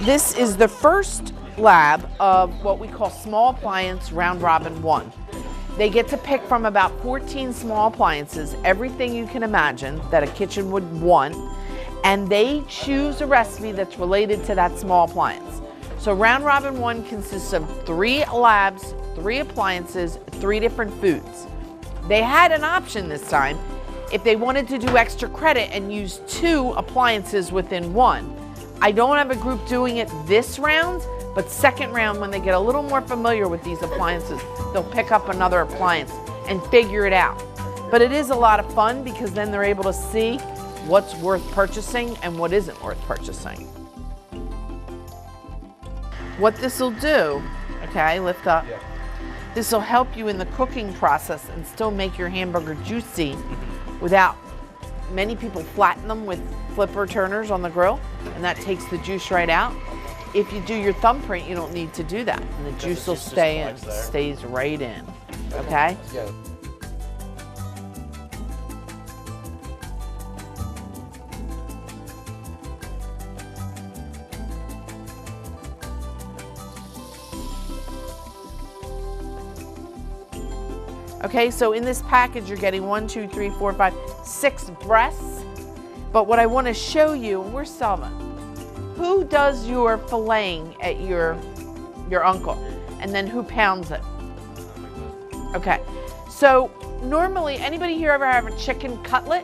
This is the first lab of what we call small appliance round robin 1. They get to pick from about 14 small appliances, everything you can imagine that a kitchen would want, and they choose a recipe that's related to that small appliance. So round robin 1 consists of 3 labs, 3 appliances, 3 different foods. They had an option this time if they wanted to do extra credit and use 2 appliances within 1. I don't have a group doing it this round, but second round, when they get a little more familiar with these appliances, they'll pick up another appliance and figure it out. But it is a lot of fun because then they're able to see what's worth purchasing and what isn't worth purchasing. What this will do, okay, lift up. Yeah. This will help you in the cooking process and still make your hamburger juicy without, many people flatten them with flipper turners on the grill, and that takes the juice right out. If you do your thumbprint, you don't need to do that, and the juice will stay in, stays right in, okay? Yeah. Okay, so in this package, you're getting 1, 2, 3, 4, 5, 6 breasts. But what I want to show you, where's Selma? Who does your filleting at your uncle? And then who pounds it? Okay, so normally, anybody here ever have a chicken cutlet?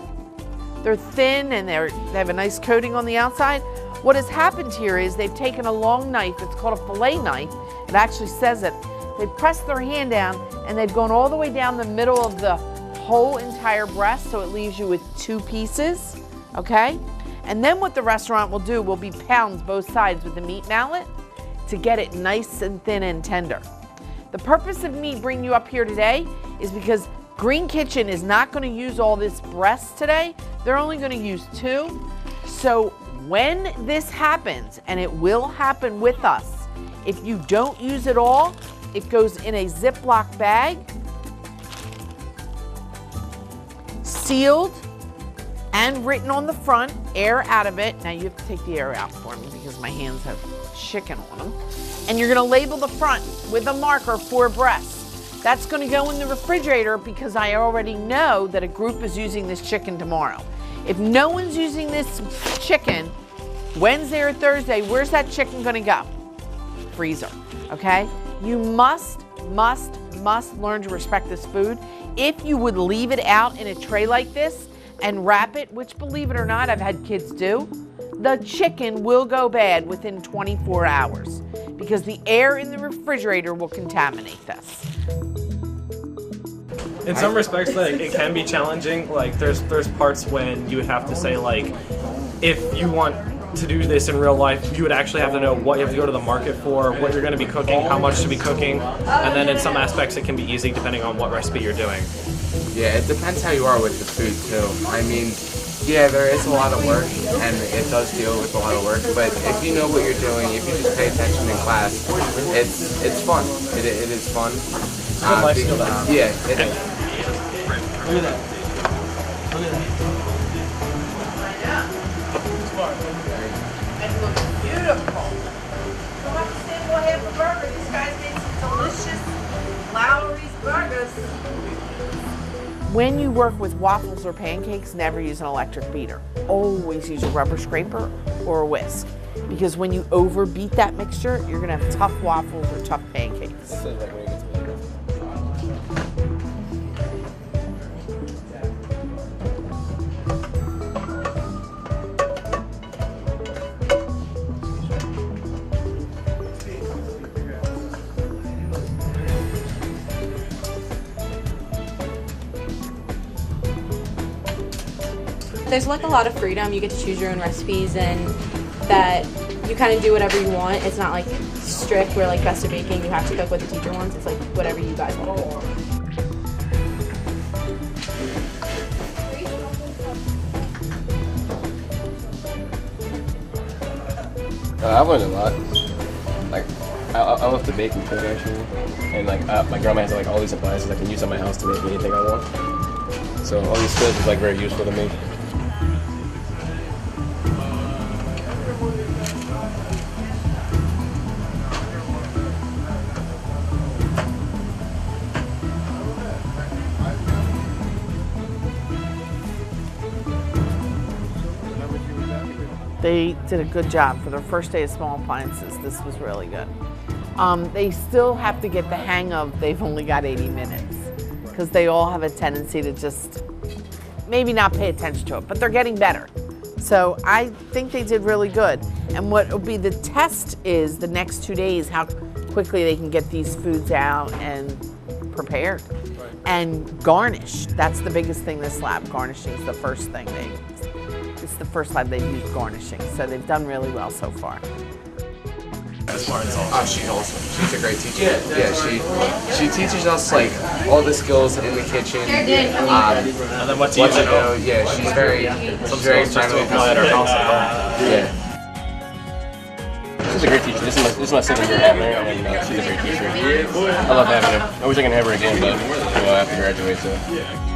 They're thin and they have a nice coating on the outside. What has happened here is they've taken a long knife, it's called a fillet knife, it actually says it. They've pressed their hand down and they've gone all the way down the middle of the whole entire breast, so it leaves you with 2 pieces, okay? And then what the restaurant will do will be pounds both sides with the meat mallet to get it nice and thin and tender. The purpose of me bringing you up here today is because Green Kitchen is not going to use all this breast today. They're only going to use 2. So when this happens, and it will happen with us, if you don't use it all, it goes in a Ziploc bag, sealed, and written on the front, air out of it. Now you have to take the air out for me because my hands have chicken on them. And you're gonna label the front with a marker for breasts. That's gonna go in the refrigerator because I already know that a group is using this chicken tomorrow. If no one's using this chicken Wednesday or Thursday, where's that chicken gonna go? Freezer, okay? You must learn to respect this food. If you would leave it out in a tray like this and wrap it, which believe it or not, I've had kids do, the chicken will go bad within 24 hours because the air in the refrigerator will contaminate this. In some respects, like, it can be challenging. Like, there's parts when you would have to say, like, if you want to do this in real life, you would actually have to know what you have to go to the market for, what you're going to be cooking, how much to be cooking, and then in some aspects it can be easy depending on what recipe you're doing. Yeah, it depends how you are with the food too. I mean, yeah, there is a lot of work, and it does deal with a lot of work, but if you know what you're doing, if you just pay attention in class, it's fun. It is fun. It's a good life skill, though. Yeah, it is. Look at that. Look at that. And it looks beautiful. You'll have to sample half a burger. These guys made some delicious Lowry's burgers. When you work with waffles or pancakes, never use an electric beater. Always use a rubber scraper or a whisk. Because when you overbeat that mixture, you're gonna have tough waffles or tough pancakes. There's like a lot of freedom. You get to choose your own recipes and that you kind of do whatever you want. It's not like strict where like Best of Baking, you have to cook what the teacher wants. It's like whatever you guys want to cook. I've learned a lot. Like, I love to bake and cook actually, and like my grandma has like all these appliances I can use at my house to make anything I want. So all these skills is like very useful to me. They did a good job for their first day of small appliances. This was really good. They still have to get the hang of they've only got 80 minutes because they all have a tendency to just maybe not pay attention to it, but they're getting better. So I think they did really good. And what will be the test is the next 2 days, how quickly they can get these foods out and prepared. And garnished. That's the biggest thing this lab. Garnishing is the first thing it's the first lab they've used garnishing. So they've done really well so far. Oh, she's awesome. She's a great teacher. Yeah, she teaches us like all the skills in the kitchen. And then what to use at home. Yeah, she's very friendly. Yeah. She's a great teacher. This is my second year having her, and she's a great teacher. I love having her. I wish I can have her again, but after graduate, so.